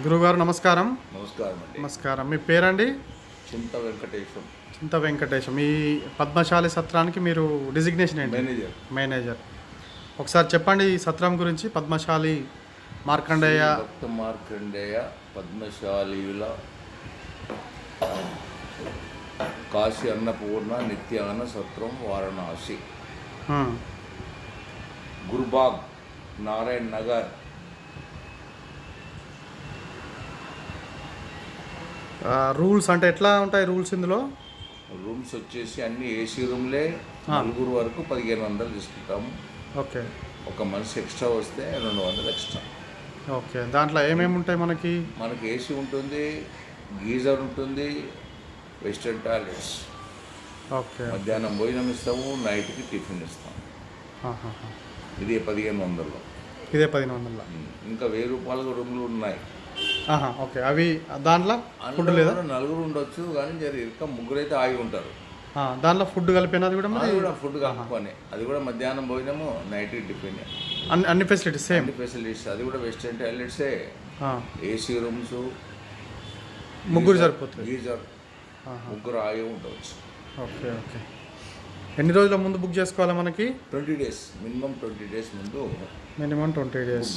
గురుగారు నమస్కారం. నమస్కారం అండి. నమస్కారం. మీ పేరండి? చింత వెంకటేశం. చింత వెంకటేశం. ఈ పద్మశాలి సత్రానికి మీరు డిజిగ్నేషన్ ఏంటి? మేనేజర్. మేనేజర్. ఒకసారి చెప్పండి ఈ సత్రం గురించి. పద్మశాలి మార్కండేయ భక్త మార్కండేయ పద్మశాలీల కాశీ అన్నపూర్ణ నిత్యాన సత్రం వారణాసి, గురుబాగ్, నారాయణ్ నగర్. రూల్స్ అంటే ఎట్లా ఉంటాయి రూల్స్ ఇందులో? రూమ్స్ వచ్చేసి అన్ని ఏసీ రూమ్లే. నలుగురు వరకు 1500 తీసుకుంటాము. ఓకే. ఒక మనిషి ఎక్స్ట్రా వస్తే 200 ఎక్స్ట్రా. ఓకే. దాంట్లో ఏమేమి ఉంటాయి మనకి? మనకి ఏసీ ఉంటుంది, గీజర్ ఉంటుంది, వెస్టర్న్ టాయిలెట్స్. ఓకే. మధ్యాహ్నం భోజనం ఇస్తాము, నైట్కి టిఫిన్ ఇస్తాము. ఇది 1500లో. ఇదే 1500. ఇంకా 1000 రూపాయలకు రూమ్లు ఉన్నాయి. ఓకే. అవి దాంట్లో ఫుడ్ లేదా? నలుగురు ఉండొచ్చు కానీ ఇంకా ముగ్గురైతే ఆగి ఉంటారు. దాంట్లో ఫుడ్ కలిపినది కూడా మరి? కూడా ఫుడ్ కలుపుకొని అది కూడా మధ్యాహ్నం భోజనము, నైట్ టిఫిన్. అన్ని ఫెసిలిటీస్ సేమ్? అన్ని ఫెసిలిటీస్. అది కూడా వెస్టర్న్ టాయిలెట్సే, ఏసీ రూమ్స్, ముగ్గురు సరిపోతుంది. గీజర్, ముగ్గురు ఆగి ఉండవచ్చు. ఓకే. ఓకే. ఎన్ని రోజుల ముందు బుక్ చేసుకోవాలి మనకి? 20 డేస్ మినిమం. 20 డేస్ ముందు మినిమం 20 డేస్.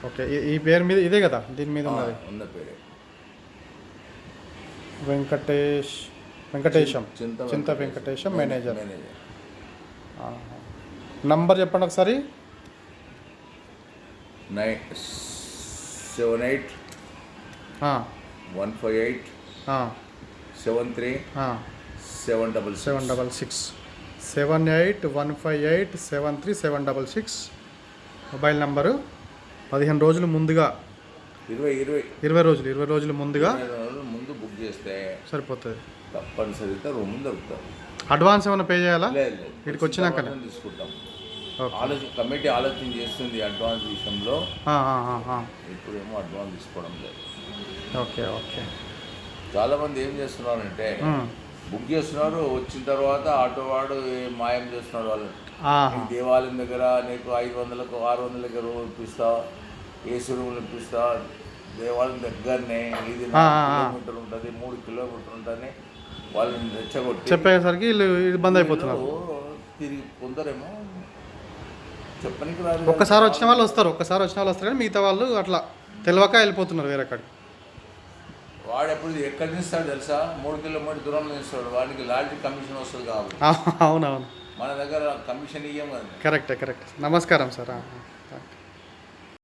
ఓకే. ఈ పేరు మీద ఇదే కదా దీని మీద ఉన్నది? ఉన్న పేరే వెంకటేశం. చింత వెంకటేశం మేనేజర్. నంబర్ చెప్పండి ఒకసారి. 978 158 73 766. 7815873736 మొబైల్ నంబరు. 15 రోజులు ముందుగా, 20 రోజులు ముందుగా ముందు బుక్ చేస్తే సరిపోతుంది. తప్పనిసరిగా రూమ్ దొరుకుతాం. అడ్వాన్స్ ఏమైనా పే చేయాలా? లేదు, ఇక్కడికి వచ్చినాకనే తీసుకుంటాం. కమిటీ ఆలోచన చేస్తుంది అడ్వాన్స్ విషయంలో. ఇప్పుడేమో అడ్వాన్స్ తీసుకోవడం లేదు. ఓకే. ఓకే. చాలామంది ఏం చేస్తున్నారంటే బుక్ చేస్తున్నారు, వచ్చిన తర్వాత ఆటో వాడు మాయం చేస్తున్నాడు. వాళ్ళు దేవాలయం దగ్గర నీకు 500కు 600కి రూమ్ ఇప్పిస్తా, ఏసీ రూమ్లు ఇప్పిస్తా, దేవాలయం దగ్గరనే, ఇది 4 కిలోమీటర్ ఉంటుంది, 3 కిలోమీటర్ ఉంటుంది, వాళ్ళని రెచ్చగొట్టి చెప్పేసరికి ఇబ్బంది అయిపోతున్నారు. తిరిగి కొందరేమో చెప్పనికి రాదు. ఒక్కసారి వచ్చిన వాళ్ళు వస్తారు కానీ మిగతా వాళ్ళు అట్లా తెలియక వెళ్ళిపోతున్నారు వేరే కాడికి. వాడు ఎప్పుడు ఎక్కడి నిస్తాడు తెలుసా? 3 కిలోమీటర్ దూరంలో నిస్తాడు. వాడికి లాడ్జి కమిషన్ వస్తుంది కాబట్టి. అవునవును. మన దగ్గర కమిషన్ ఇయ్యం కదా. కరెక్ట్. నమస్కారం సార్.